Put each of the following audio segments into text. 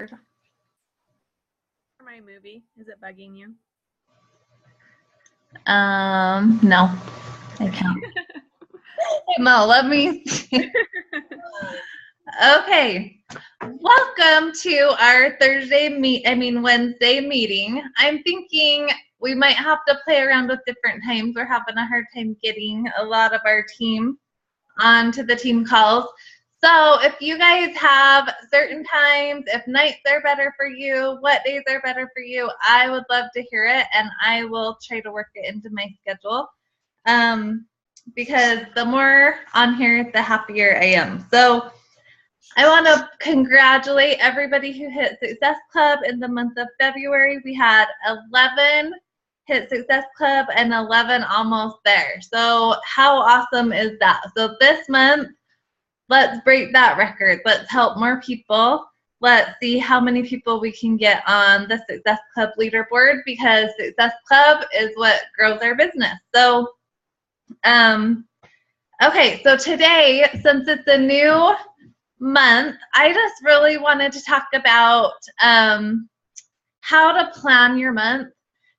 For my movie, is it bugging you? No, I can't. No, let me see. Okay. Welcome to our Wednesday meeting. I'm thinking we might have to play around with different times. We're having a hard time getting a lot of our team onto the team calls. So if you guys have certain times, if nights are better for you, what days are better for you, I would love to hear it, and I will try to work it into my schedule. Because the more on here, the happier I am. So I want to congratulate everybody who hit Success Club in the month of February. We had 11 hit Success Club and 11 almost there. So how awesome is that? So this month, let's break that record. Let's help more people. Let's see how many people we can get on the Success Club leaderboard, because Success Club is what grows our business. So, okay, so today, since it's a new month, I just really wanted to talk about how to plan your month,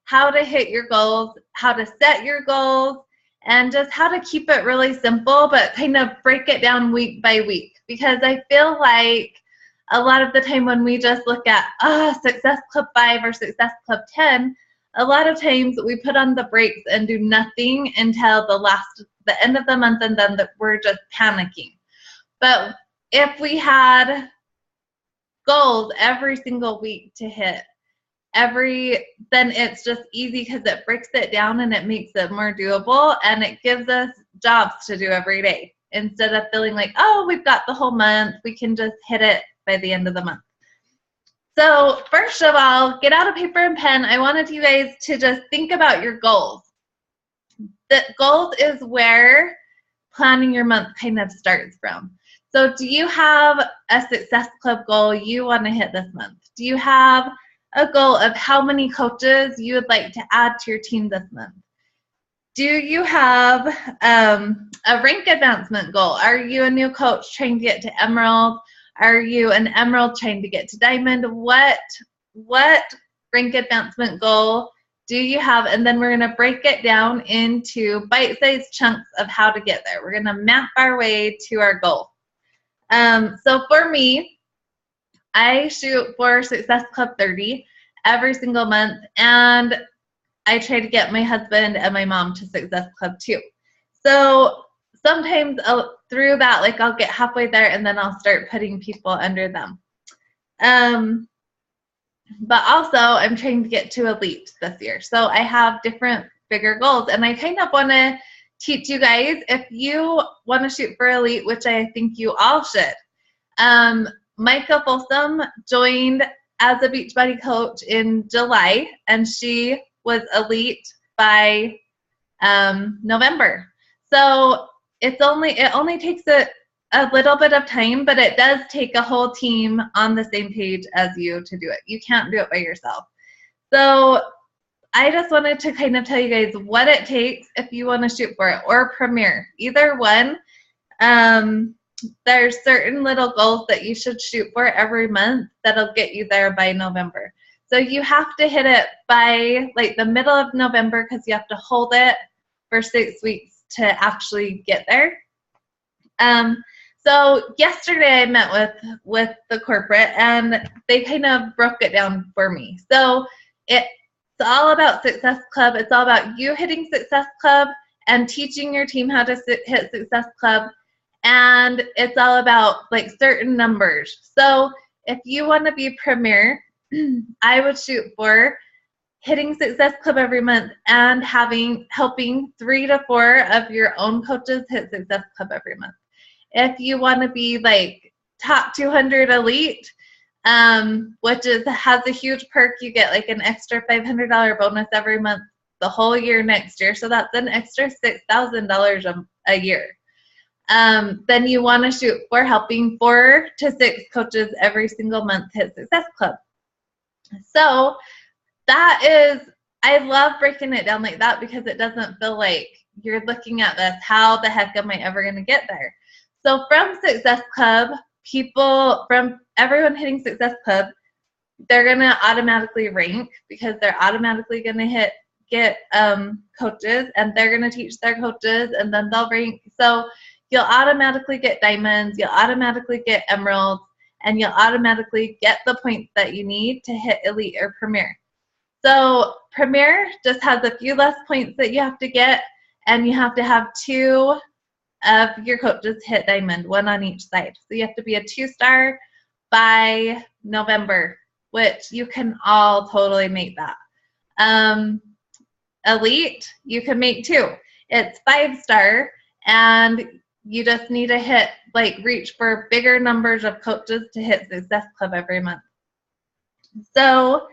how to hit your goals, how to set your goals, and just how to keep it really simple, but kind of break it down week by week. Because I feel like a lot of the time when we just look at Success Club 5 or Success Club 10, a lot of times we put on the brakes and do nothing until the end of the month, and then we're just panicking. But if we had goals every single week to hit, then it's just easy, because it breaks it down and it makes it more doable, and it gives us jobs to do every day instead of feeling like, oh, we've got the whole month. We can just hit it by the end of the month. So first of all, get out a paper and pen. I wanted you guys to just think about your goals. The goals is where planning your month kind of starts from. So do you have a Success Club goal you want to hit this month? Do you have a goal of how many coaches you would like to add to your team this month? Do you have a rank advancement goal? Are you a new coach trying to get to Emerald? Are you an Emerald trying to get to Diamond? What rank advancement goal do you have? And then we're going to break it down into bite-sized chunks of how to get there. We're going to map our way to our goal. So for me, I shoot for Success Club 30 every single month, and I try to get my husband and my mom to Success Club 2. So sometimes through that, like, I'll get halfway there and then I'll start putting people under them. But also I'm trying to get to Elite this year. So I have different bigger goals, and I kind of want to teach you guys, if you want to shoot for Elite, which I think you all should. Micah Folsom joined as a Beachbody coach in July, and she was Elite by November. So it only takes a little bit of time, but it does take a whole team on the same page as you to do it. You can't do it by yourself. So I just wanted to kind of tell you guys what it takes if you want to shoot for it, or Premier, either one. There's certain little goals that you should shoot for every month that'll get you there by November. So you have to hit it by like the middle of November, because you have to hold it for 6 weeks to actually get there. So yesterday I met with the corporate, and they kind of broke it down for me. So it's all about Success Club. It's all about you hitting Success Club and teaching your team how to hit Success Club. And it's all about like certain numbers. So if you want to be Premier, I would shoot for hitting Success Club every month and helping 3 to 4 of your own coaches hit Success Club every month. If you want to be like top 200 Elite, which has a huge perk, you get like an extra $500 bonus every month the whole year next year. So that's an extra $6,000 a year. Then you want to shoot for helping 4 to 6 coaches every single month hit Success Club. So I love breaking it down like that, because it doesn't feel like you're looking at this, how the heck am I ever going to get there? So from Success Club, everyone hitting Success Club, they're going to automatically rank because they're automatically going to get coaches, and they're going to teach their coaches, and then they'll rank. So you'll automatically get diamonds, you'll automatically get emeralds, and you'll automatically get the points that you need to hit elite or premier. So premier just has a few less points that you have to get, and you have to have 2 of your coaches hit diamond, 1 on each side. So you have to be a 2-star by November, which you can all totally make that. Elite, you can make 2. It's 5-star, and you just need to hit, reach for bigger numbers of coaches to hit Success Club every month. So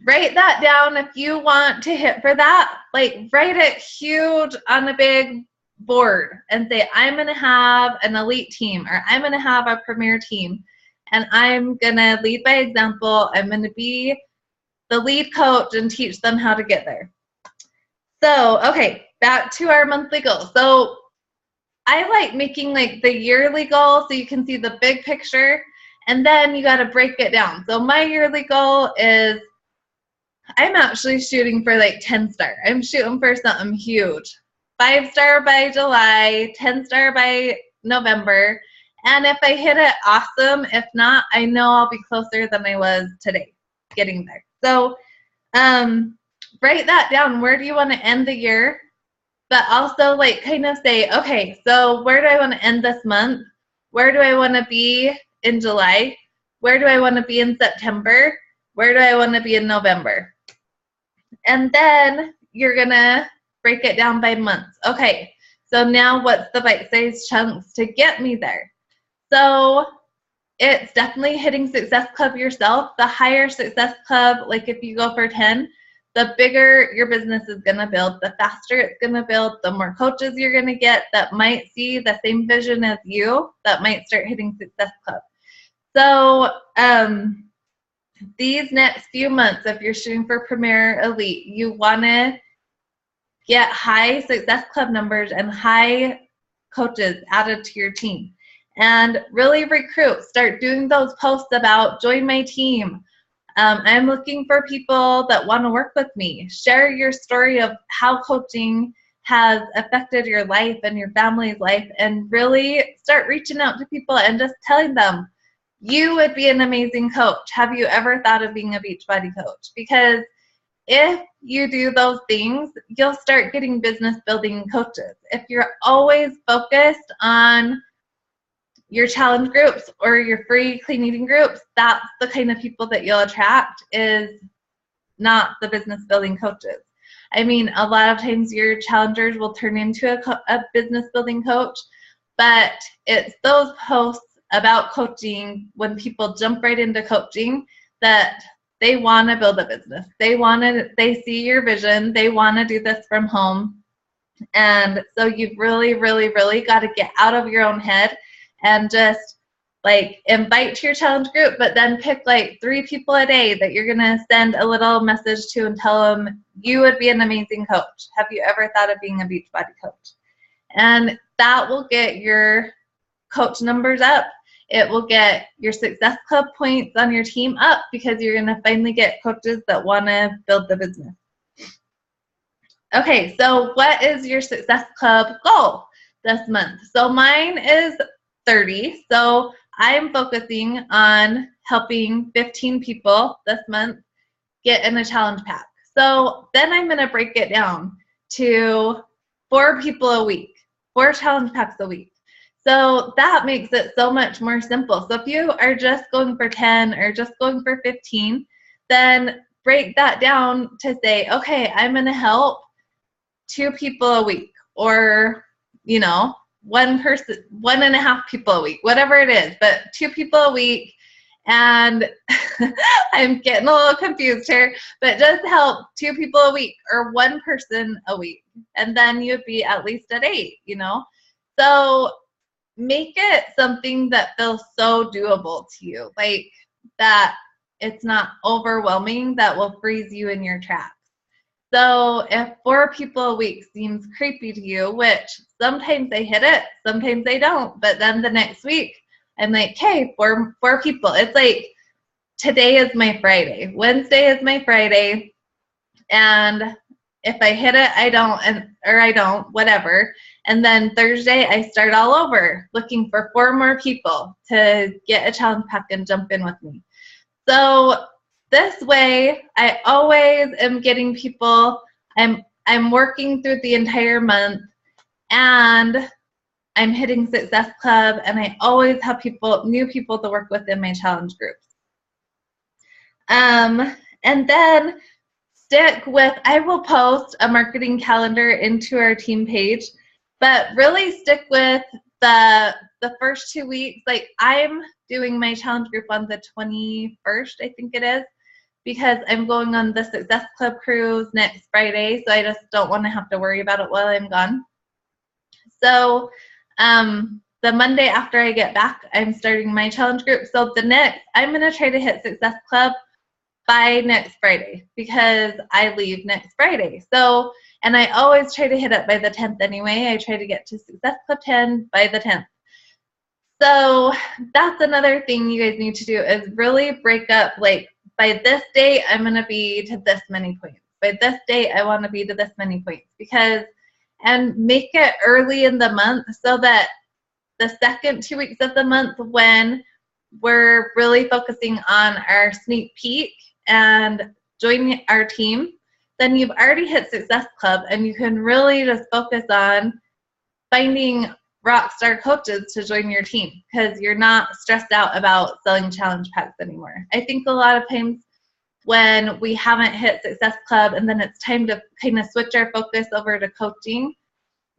write that down if you want to hit for that. Write it huge on a big board and say, I'm going to have an elite team, or I'm going to have a premier team, and I'm going to lead by example. I'm going to be the lead coach and teach them how to get there. So, okay, back to our monthly goals. So I like making the yearly goal so you can see the big picture, and then you got to break it down. So my yearly goal is, I'm actually shooting for 10-star. I'm shooting for something huge. 5-star by July, 10-star by November. And if I hit it, awesome. If not, I know I'll be closer than I was today getting there. So write that down. Where do you want to end the year? But also kind of say, okay, so where do I want to end this month? Where do I want to be in July? Where do I want to be in September? Where do I want to be in November? And then you're going to break it down by months. Okay, so now what's the bite-sized chunks to get me there? So it's definitely hitting Success Club yourself. The higher Success Club, if you go for 10, the bigger your business is going to build, the faster it's going to build, the more coaches you're going to get that might see the same vision as you, that might start hitting Success Club. So these next few months, if you're shooting for Premier Elite, you want to get high Success Club numbers and high coaches added to your team. And really recruit. Start doing those posts about join my team. I'm looking for people that want to work with me. Share your story of how coaching has affected your life and your family's life, and really start reaching out to people and just telling them, you would be an amazing coach. Have you ever thought of being a Beachbody coach? Because if you do those things, you'll start getting business building coaches. If you're always focused on your challenge groups or your free clean eating groups, that's the kind of people that you'll attract, is not the business building coaches. I mean, a lot of times your challengers will turn into a business building coach, but it's those posts about coaching when people jump right into coaching that they want to build a business. They see your vision. They want to do this from home. And so you've really, really, really got to get out of your own head and just invite to your challenge group, but then pick 3 people a day that you're going to send a little message to and tell them you would be an amazing coach. Have you ever thought of being a Beachbody coach? And that will get your coach numbers up. It will get your Success Club points on your team up, because you're going to finally get coaches that want to build the business. Okay, so what is your Success Club goal this month? So mine is 30. So I'm focusing on helping 15 people this month get in a challenge pack. So then I'm going to break it down to 4 people a week, 4 challenge packs a week. So that makes it so much more simple. So if you are just going for 10 or just going for 15, then break that down to say, okay, I'm going to help 2 people a week, or, 1.5 people a week, whatever it is, but 2 people a week. And I'm getting a little confused here, but just help 2 people a week or 1 person a week. And then you'd be at least at 8, So make it something that feels so doable to you, that it's not overwhelming, that will freeze you in your tracks. So if 4 people a week seems creepy to you, which sometimes they hit it, sometimes they don't, but then the next week I'm hey, 4 people. It's today is my Friday. Wednesday is my Friday. And if I hit it, I don't, or I don't, whatever. And then Thursday, I start all over looking for 4 more people to get a challenge pack and jump in with me. So this way, I always am getting people. I'm working through the entire month, and I'm hitting Success Club, and I always have new people to work with in my challenge groups. And then stick with, I will post a marketing calendar into our team page, but really stick with the first 2 weeks. Like, I'm doing my challenge group on the 21st, I think it is, because I'm going on the Success Club cruise next Friday, so I just don't want to have to worry about it while I'm gone. So the Monday after I get back, I'm starting my challenge group. So I'm going to try to hit Success Club by next Friday, because I leave next Friday. So, and I always try to hit it by the 10th anyway. I try to get to Success Club 10 by the 10th. So that's another thing you guys need to do, is really break up, like, by this date, I'm going to be to this many points. By this date, I want to be to this many points. And make it early in the month, so that the second 2 weeks of the month, when we're really focusing on our sneak peek and joining our team, then you've already hit Success Club, and you can really just focus on finding rock star coaches to join your team, because you're not stressed out about selling challenge packs anymore. I think a lot of times when we haven't hit Success Club and then it's time to kind of switch our focus over to coaching,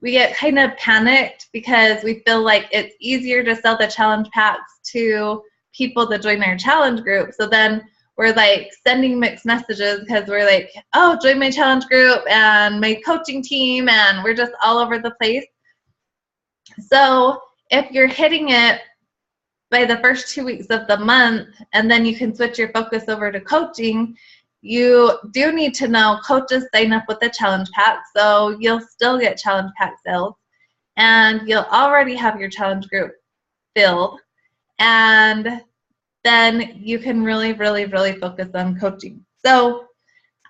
we get kind of panicked because we feel like it's easier to sell the challenge packs to people to join our challenge group. So then we're like sending mixed messages, because we're like, oh, join my challenge group and my coaching team, and we're just all over the place. So if you're hitting it by the first 2 weeks of the month, and then you can switch your focus over to coaching, you do need to know coaches sign up with the challenge pack, so you'll still get challenge pack sales, and you'll already have your challenge group filled, and then you can really, really, really focus on coaching. So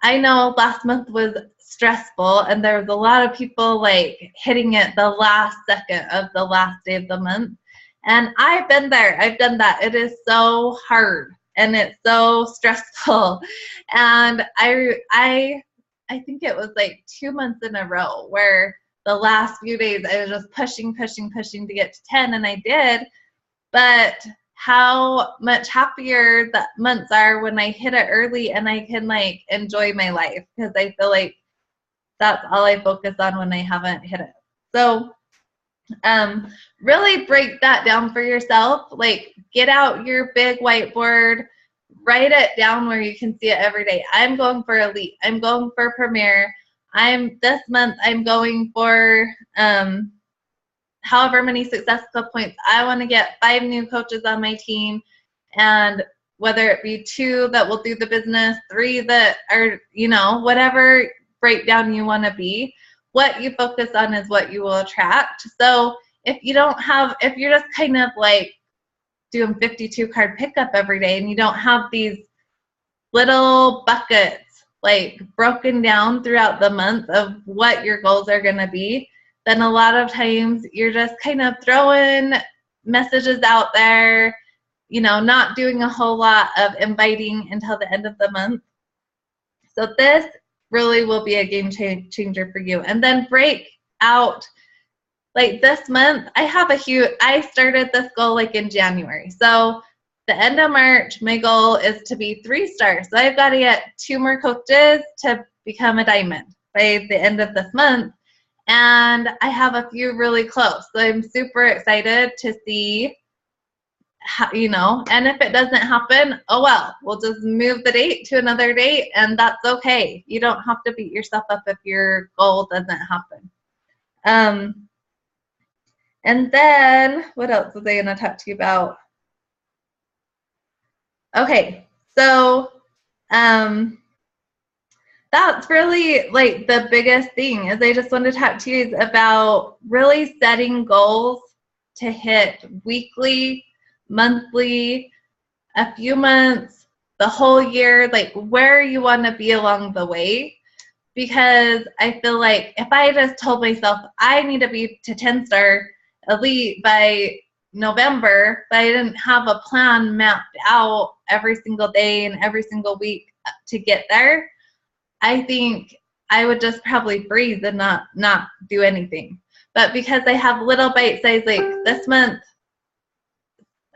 I know last month was stressful, and there was a lot of people like hitting it the last second of the last day of the month. And I've been there. I've done that. It is so hard, and it's so stressful. And I think it was like 2 months in a row where the last few days I was just pushing to get to 10, and I did. But how much happier the months are when I hit it early and I can like enjoy my life, because I feel like that's all I focus on when I haven't hit it. So really break that down for yourself. Like, get out your big whiteboard, write it down where you can see it every day. I'm going for Elite. I'm going for Premier. This month I'm going for however many Success Club points. I want to get 5 new coaches on my team, and whether it be 2 that will do the business, 3 that are, whatever breakdown you want to be, what you focus on is what you will attract. So if you're just kind of like doing 52 card pickup every day, and you don't have these little buckets like broken down throughout the month of what your goals are going to be, then a lot of times you're just kind of throwing messages out there, not doing a whole lot of inviting until the end of the month. So this really will be a game changer for you. And then break out, like this month, I started this goal like in January. So the end of March, my goal is to be 3 stars. So I've got to get 2 more coaches to become a diamond by the end of this month. And I have a few really close. So I'm super excited to see how, and if it doesn't happen, oh well, we'll just move the date to another date, and that's okay. You don't have to beat yourself up if your goal doesn't happen. And then what else was I going to talk to you about? Okay, so that's really like the biggest thing, is I just want to talk to you about really setting goals to hit weekly, monthly, a few months, the whole year, like where you want to be along the way. Because I feel like if I just told myself I need to be to 10-star elite by November, but I didn't have a plan mapped out every single day and every single week to get there, I think I would just probably freeze and not do anything. But because I have little bite size, like this month,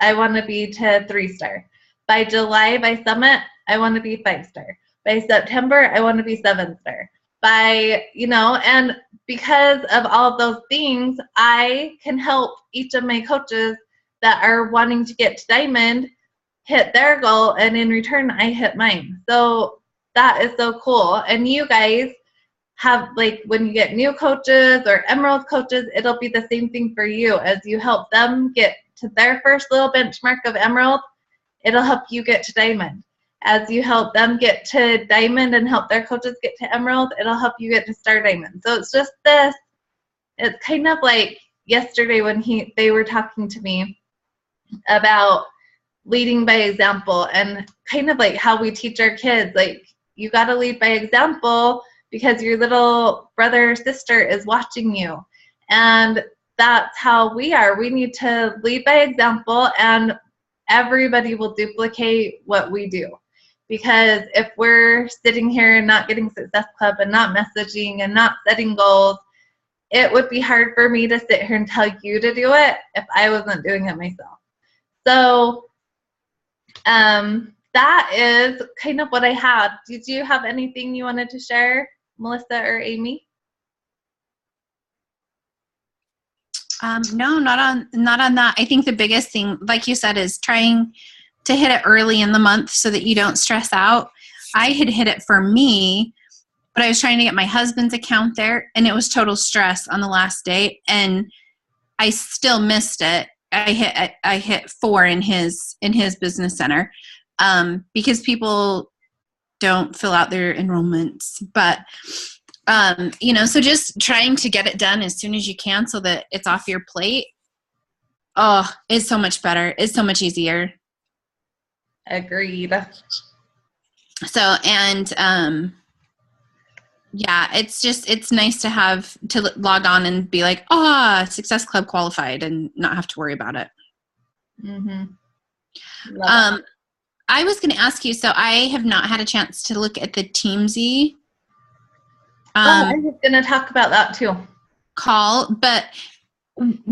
I want to be to 3-star. By July, by Summit, I want to be 5-star. By September, I want to be 7-star. By, and because of all of those things, I can help each of my coaches that are wanting to get to Diamond hit their goal, and in return, I hit mine. So that is so cool. And you guys have, like, when you get new coaches or Emerald coaches, it'll be the same thing for you. As you help them get to their first little benchmark of Emerald, it'll help you get to Diamond. As you help them get to Diamond and help their coaches get to Emerald, it'll help you get to Star Diamond. So it's just this, it's kind of like yesterday when they were talking to me about leading by example, and kind of like how we teach our kids, like, you got to lead by example because your little brother or sister is watching you. And that's how we are. We need to lead by example, and everybody will duplicate what we do. Because if we're sitting here and not getting Success Club and not messaging and not setting goals, it would be hard for me to sit here and tell you to do it if I wasn't doing it myself. So that is kind of what I had. Did you have anything you wanted to share, Melissa or Amy? No, not on that. I think the biggest thing, like you said, is trying to hit it early in the month so that you don't stress out. I had hit it for me, but I was trying to get my husband's account there, and it was total stress on the last day, and I still missed it. I hit 4 in his business center because people don't fill out their enrollments, but so just trying to get it done as soon as you can so that it's off your plate. Oh, it's so much better. It's so much easier. Agreed. So, and yeah, it's nice to have to log on and be like, Success Club qualified, and not have to worry about it. Mm-hmm. I was going to ask you, so I have not had a chance to look at the Teamzy. I was going to talk about that too. Call, but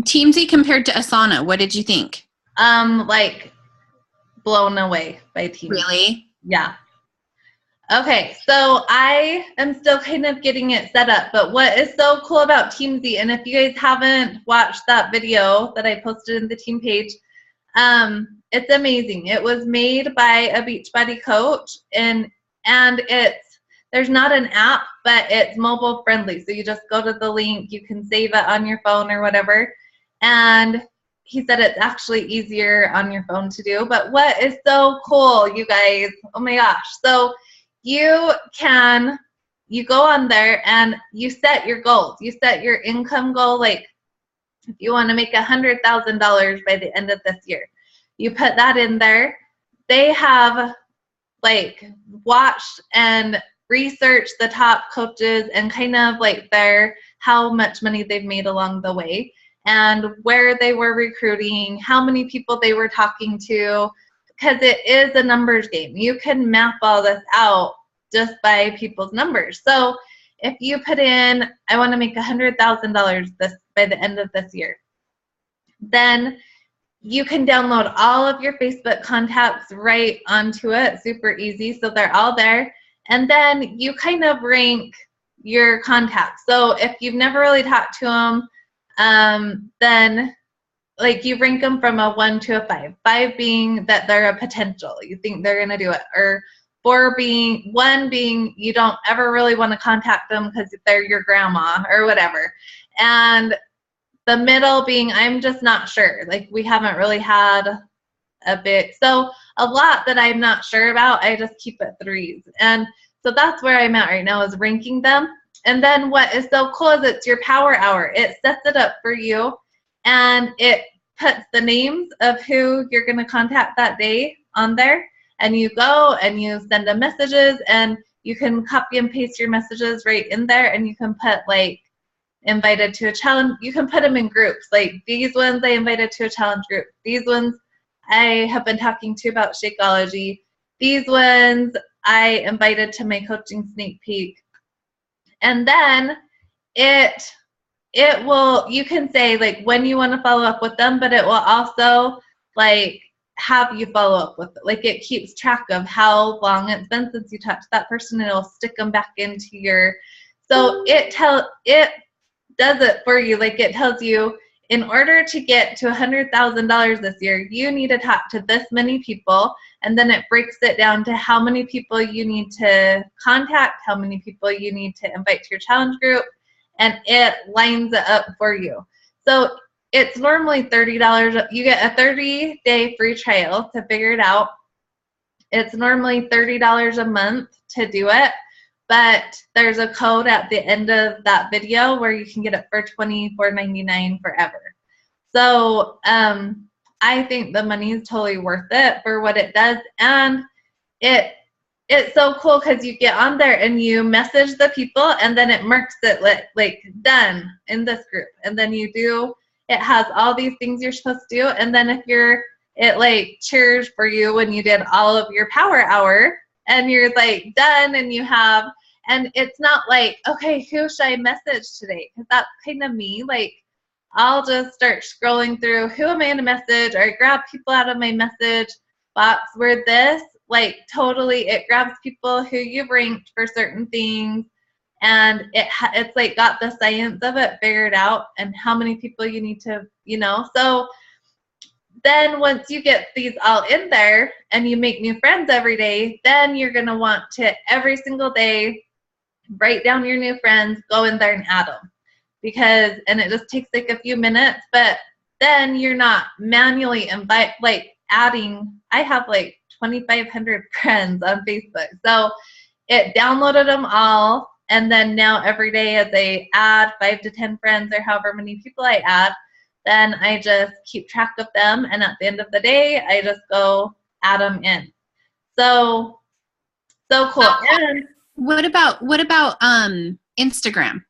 Teamzy compared to Asana, what did you think? Like blown away by Teamzy. Really? Yeah. Okay, so I am still kind of getting it set up, but what is so cool about Teamzy, and if you guys haven't watched that video that I posted in the team page, it's amazing. It was made by a Beachbody coach, and there's not an app, but it's mobile friendly. So you just go to the link, you can save it on your phone or whatever. And he said it's actually easier on your phone to do. But what is so cool, you guys, oh my gosh. So you go on there and you set your goals. You set your income goal, like if you want to make $100,000 by the end of this year, you put that in there. They have like watched and researched the top coaches and kind of like how much money they've made along the way, and where they were recruiting, how many people they were talking to, because it is a numbers game. You can map all this out just by people's numbers. So if you put in, I want to make $100,000 by the end of this year, then you can download all of your Facebook contacts right onto it, super easy. So they're all there. And then you kind of rank your contacts. So if you've never really talked to them, then like you rank them from a 1 to a 5. 5 being that they're a potential. You think they're going to do it. Or 1 being you don't ever really want to contact them because they're your grandma or whatever. And the middle being I'm just not sure. Like we haven't really had a big, so a lot that I'm not sure about, I just keep at 3s. And so that's where I'm at right now, is ranking them. And then what is so cool is it's your power hour. It sets it up for you, and it puts the names of who you're going to contact that day on there. and you go and you send them messages, and you can copy and paste your messages right in there, and you can put like invited to a challenge. You can put them in groups. Like these ones I invited to a challenge group. These ones I have been talking to about Shakeology. These ones I invited to my coaching sneak peek. And then it will, you can say like when you want to follow up with them, but it will also like have you follow up with it. Like it keeps track of how long it's been since you talked to that person, and it'll stick them back into your, so it does it for you. Like it tells you, in order to get to $100,000 this year, you need to talk to this many people, and then it breaks it down to how many people you need to contact, how many people you need to invite to your challenge group, and it lines it up for you. So it's normally $30. You get a 30-day free trial to figure it out. It's normally $30 a month to do it, but there's a code at the end of that video where you can get it for $24.99 forever. So I think the money is totally worth it for what it does, and it's so cool because you get on there and you message the people, and then it marks it like done in this group, and then you do, it has all these things you're supposed to do, and then if it like cheers for you when you did all of your power hour, and you're like done, and you have, and it's not like, okay, who should I message today? Because that's kind of me. Like I'll just start scrolling through, who am I going to message, or I grab people out of my message box, where this like totally, it grabs people who you've ranked for certain things, and it's like got the science of it figured out, and how many people you need to, so then once you get these all in there and you make new friends every day, then you're going to want to every single day write down your new friends, go in there and add them, and it just takes like a few minutes, but then you're not manually adding. I have like 2,500 friends on Facebook. So it downloaded them all. And then now every day as I add 5 to 10 friends, or however many people I add, then I just keep track of them. And at the end of the day, I just go add them in. So cool. And what about Instagram?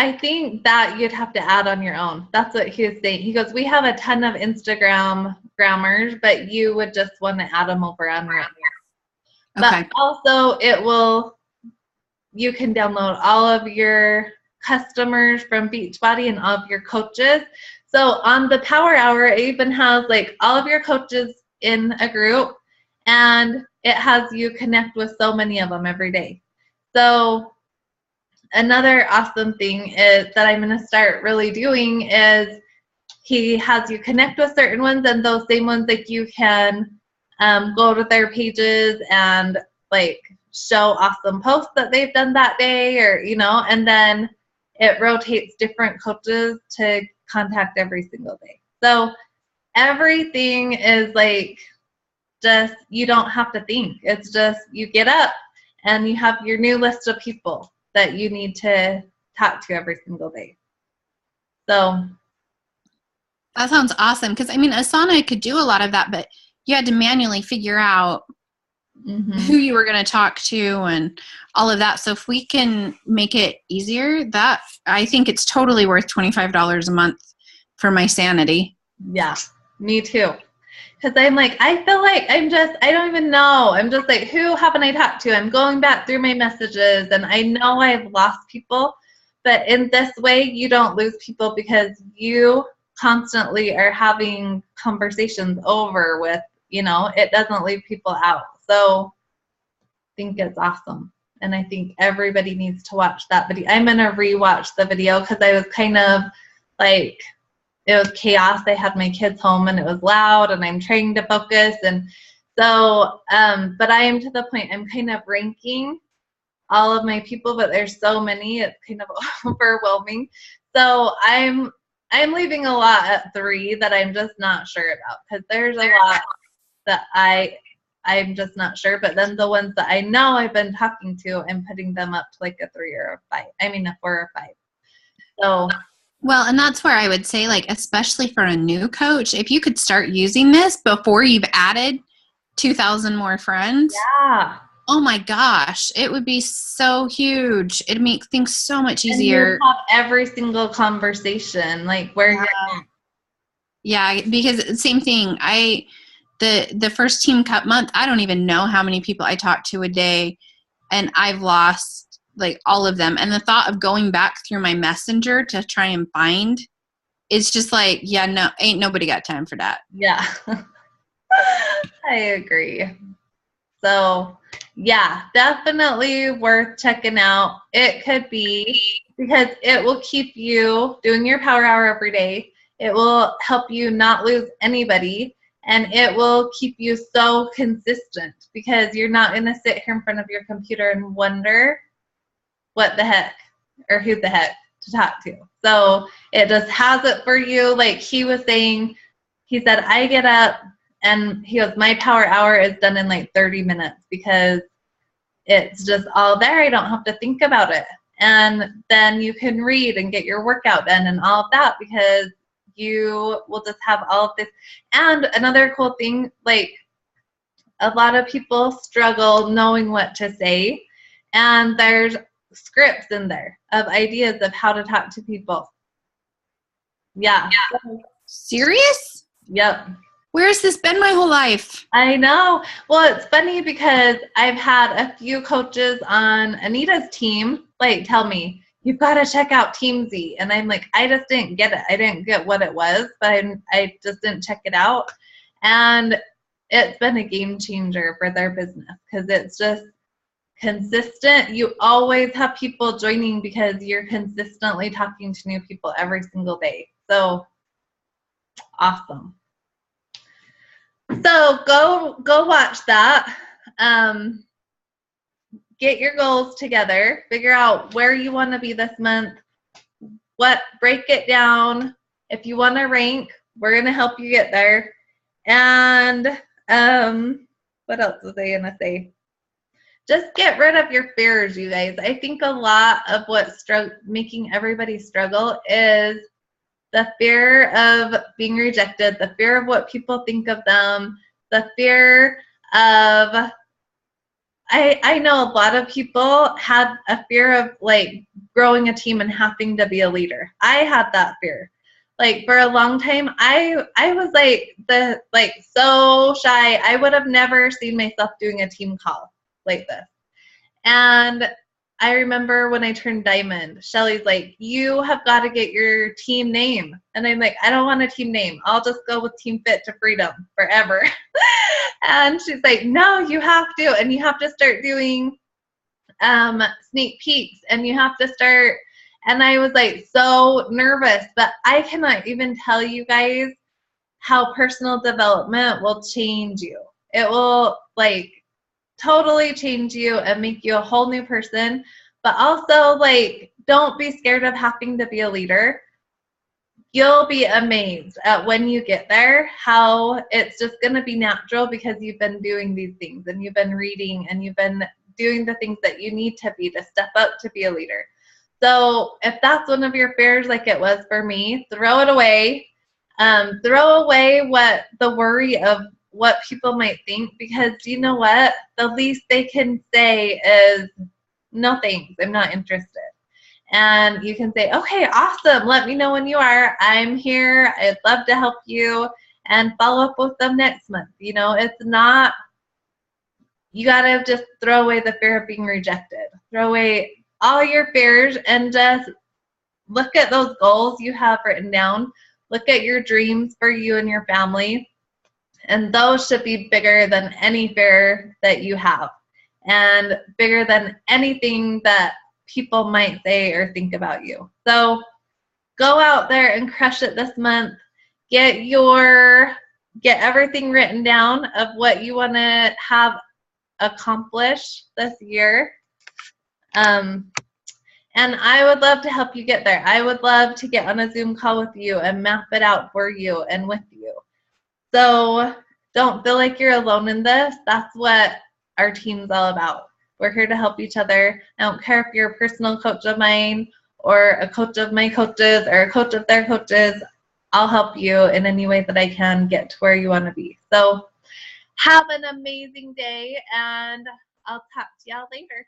I think that you'd have to add on your own. That's what he was saying. He goes, we have a ton of Instagram grammars, but you would just want to add them over on your own. Okay. But also you can download all of your customers from Beachbody and all of your coaches. So on the Power Hour, it even has like all of your coaches in a group, and it has you connect with so many of them every day. So another awesome thing is that I'm going to start really doing is he has you connect with certain ones, and those same ones, like you can go to their pages and like show awesome posts that they've done that day, or and then it rotates different coaches to contact every single day. So everything is like, just, you don't have to think. It's just you get up and you have your new list of people that you need to talk to every single day. So that sounds awesome, because Asana could do a lot of that, but you had to manually figure out who you were going to talk to and all of that. So if we can make it easier, that I think it's totally worth $25 a month for my sanity. Yeah, me too. Because I'm like, I feel like I don't even know. I'm just like, who haven't I talked to? I'm going back through my messages, and I know I've lost people. But in this way, you don't lose people, because you constantly are having conversations over with, it doesn't leave people out. So I think it's awesome. And I think everybody needs to watch that video. I'm going to rewatch the video, because I was kind of like, it was chaos. I had my kids home and it was loud, and I'm trying to focus. And so, but I am to the point, I'm kind of ranking all of my people, but there's so many, it's kind of overwhelming. So I'm leaving a lot at 3 that I'm just not sure about, because there's a lot that I'm just not sure. But then the ones that I know I've been talking to, I'm putting them up to like a 3 or a 5. A 4 or 5. So Well, and that's where I would say, like, especially for a new coach, if you could start using this before you've added 2,000 more friends, Yeah. oh my gosh, it would be so huge. It'd make things so much And you easier. have every single conversation, like where Yeah. you're at. Yeah, because same thing. The first team cup month, I don't even know how many people I talked to a day, and I've lost like all of them. And the thought of going back through my messenger to try and find, it's just like, yeah, no, ain't nobody got time for that. Yeah. I agree. So, yeah, definitely worth checking out. It could be because it will keep you doing your power hour every day. It will help you not lose anybody, and it will keep you so consistent because you're not going to sit here in front of your computer and wonder what the heck or who the heck to talk to. So it just has it for you. Like he was saying, he said, I get up and he goes, my power hour is done in like 30 minutes because it's just all there. I don't have to think about it. And then you can read and get your workout done and all of that because you will just have all of this. And another cool thing, like a lot of people struggle knowing what to say. And there's scripts in there of ideas of how to talk to people. Yeah. Serious? Yep. Where's this been my whole life? I know. Well, it's funny because I've had a few coaches on Anita's team like tell me, you've got to check out Team Z. And I'm like, I just didn't get it. I didn't get what it was, but I just didn't check it out. And it's been a game changer for their business because it's just consistent. You always have people joining because you're consistently talking to new people every single day. So awesome. So go watch that. Get your goals together. Figure out where you want to be this month. Break it down. If you want to rank, we're going to help you get there. And what else was I going to say? Just get rid of your fears, you guys. I think a lot of what's making everybody struggle is the fear of being rejected, the fear of what people think of them, the fear of, I know a lot of people had a fear of like growing a team and having to be a leader. I had that fear. Like for a long time, I was like so shy. I would have never seen myself doing a team call like this. And I remember when I turned diamond, Shelly's like, you have got to get your team name. And I'm like, I don't want a team name. I'll just go with Team Fit to Freedom forever. And she's like, no, you have to. And you have to start doing sneak peeks. And you have to start. And I was like so nervous. But I cannot even tell you guys how personal development will change you. It will like totally change you and make you a whole new person. But also, like, don't be scared of having to be a leader. You'll be amazed at when you get there how it's just going to be natural because you've been doing these things and you've been reading and you've been doing the things that you need to be to step up to be a leader. So if that's one of your fears like it was for me, throw it away. Throw away what the worry of what people might think, because you know what? The least they can say is, no thanks, I'm not interested. And you can say, okay, awesome, let me know when you are. I'm here. I'd love to help you, and follow up with them next month. You know, it's not, you got to just throw away the fear of being rejected. Throw away all your fears and just look at those goals you have written down. Look at your dreams for you and your family. And those should be bigger than any fear that you have, and bigger than anything that people might say or think about you. So go out there and crush it this month. Get everything written down of what you want to have accomplished this year. And I would love to help you get there. I would love to get on a Zoom call with you and map it out for you and with you. So don't feel like you're alone in this. That's what our team's all about. We're here to help each other. I don't care if you're a personal coach of mine or a coach of my coaches or a coach of their coaches. I'll help you in any way that I can get to where you want to be. So have an amazing day, and I'll talk to y'all later.